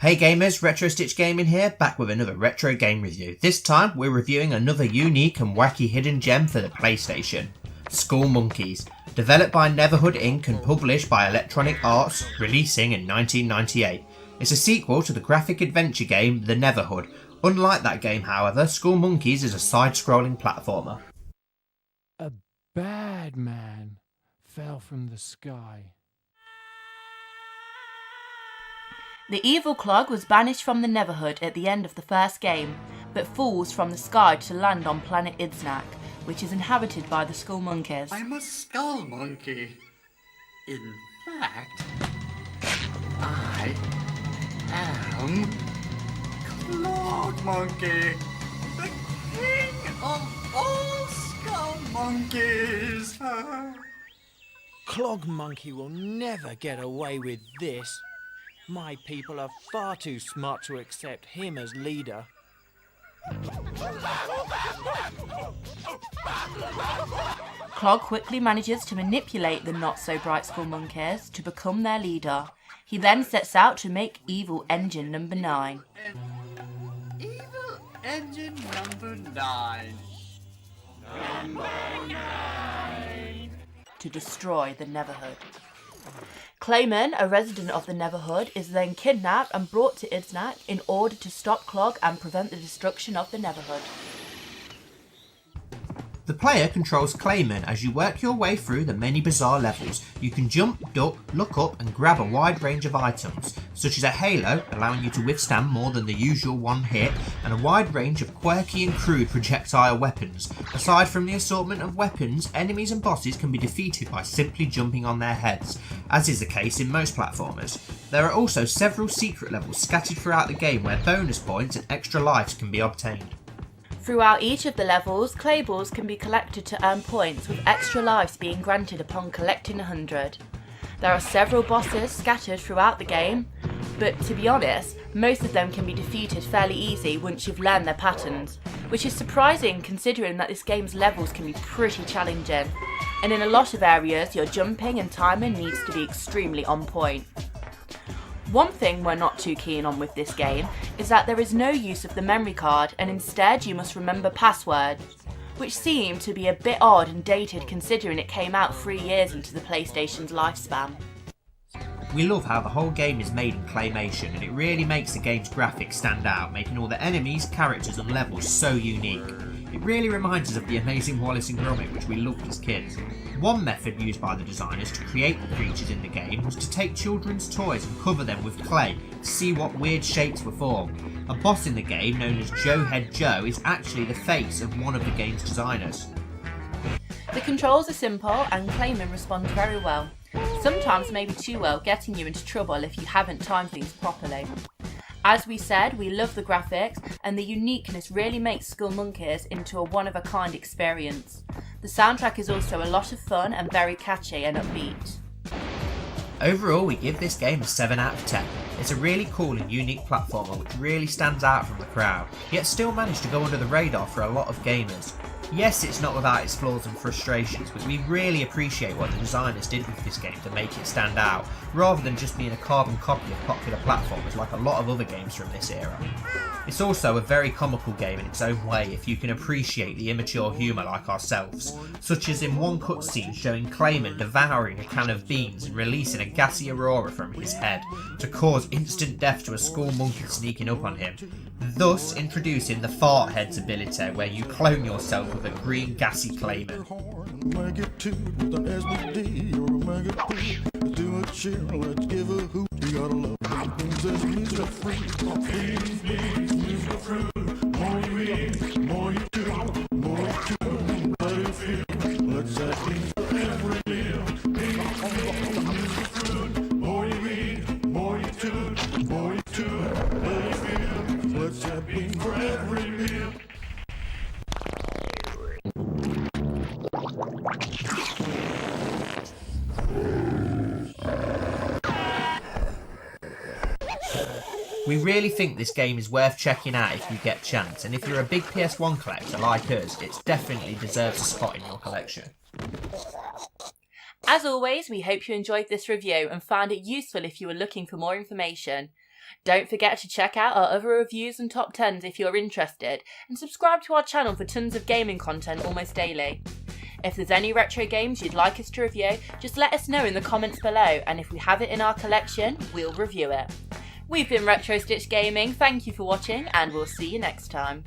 Hey gamers, retrostitchgaming here, back with another retro game review. This time we're reviewing another unique and wacky hidden gem for the PlayStation, SkullMonkeys. Developed by Neverhood Inc. and published by Electronic Arts, releasing in 1998. It's a sequel to the graphic adventure game The Neverhood. Unlike that game, however, SkullMonkeys is a side-scrolling platformer. A bad man fell from the sky. The evil clog was banished from the Neverhood at the end of the first game, but falls from the sky to land on planet Idznak, which is inhabited by the SkullMonkeys. I'm a SkullMonkey. In fact, I am SkullMonkey, the king of all SkullMonkeys. SkullMonkey will never get away with this. My people are far too smart to accept him as leader. Clog quickly manages to manipulate the not-so-bright SkullMonkeys to become their leader. He then sets out to make Evil Engine number 9. Evil Engine number 9. To destroy the Neverhood. Clayman, a resident of the Neverhood, is then kidnapped and brought to Idznak in order to stop Clog and prevent the destruction of the Neverhood. The player controls Clayman as you work your way through the many bizarre levels. You can jump, duck, look up and grab a wide range of items, such as a halo, allowing you to withstand more than the usual one hit, and a wide range of quirky and crude projectile weapons. Aside from the assortment of weapons, enemies and bosses can be defeated by simply jumping on their heads, as is the case in most platformers. There are also several secret levels scattered throughout the game where bonus points and extra lives can be obtained. Throughout each of the levels, clay balls can be collected to earn points, with extra lives being granted upon collecting 100. There are several bosses scattered throughout the game, but to be honest, most of them can be defeated fairly easy once you've learned their patterns, which is surprising considering that this game's levels can be pretty challenging, and in a lot of areas your jumping and timing needs to be extremely on point. One thing we're not too keen on with this game is that there is no use of the memory card, and instead you must remember passwords, which seem to be a bit odd and dated considering it came out 3 years into the PlayStation's lifespan. We love how the whole game is made in claymation, and it really makes the game's graphics stand out, making all the enemies, characters and levels so unique. It really reminds us of the amazing Wallace and Gromit, which we loved as kids. One method used by the designers to create the creatures in the game was to take children's toys and cover them with clay to see what weird shapes were formed. A boss in the game, known as Joe Head Joe, is actually the face of one of the game's designers. The controls are simple and Clayman responds very well, sometimes maybe too well, getting you into trouble if you haven't timed things properly. As we said, we love the graphics, and the uniqueness really makes SkullMonkeys into a one-of-a-kind experience. The soundtrack is also a lot of fun and very catchy and upbeat. Overall, we give this game a 7 out of 10. It's a really cool and unique platformer which really stands out from the crowd, yet still managed to go under the radar for a lot of gamers. Yes, it's not without its flaws and frustrations, but we really appreciate what the designers did with this game to make it stand out, rather than just being a carbon copy of popular platformers like a lot of other games from this era. It's also a very comical game in its own way if you can appreciate the immature humour like ourselves, such as in one cutscene showing Clayman devouring a can of beans and releasing a gassy aurora from his head to cause instant death to a SkullMonkey sneaking up on him, thus introducing the fart heads ability where you clone yourself with a green gassy Clayman. We really think this game is worth checking out if you get a chance, and if you're a big PS1 collector like us, it definitely deserves a spot in your collection. As always, we hope you enjoyed this review and found it useful if you were looking for more information. Don't forget to check out our other reviews and top 10s if you're interested, and subscribe to our channel for tons of gaming content almost daily. If there's any retro games you'd like us to review, just let us know in the comments below, and if we have it in our collection, we'll review it. We've been Retro Stitch Gaming, thank you for watching, and we'll see you next time.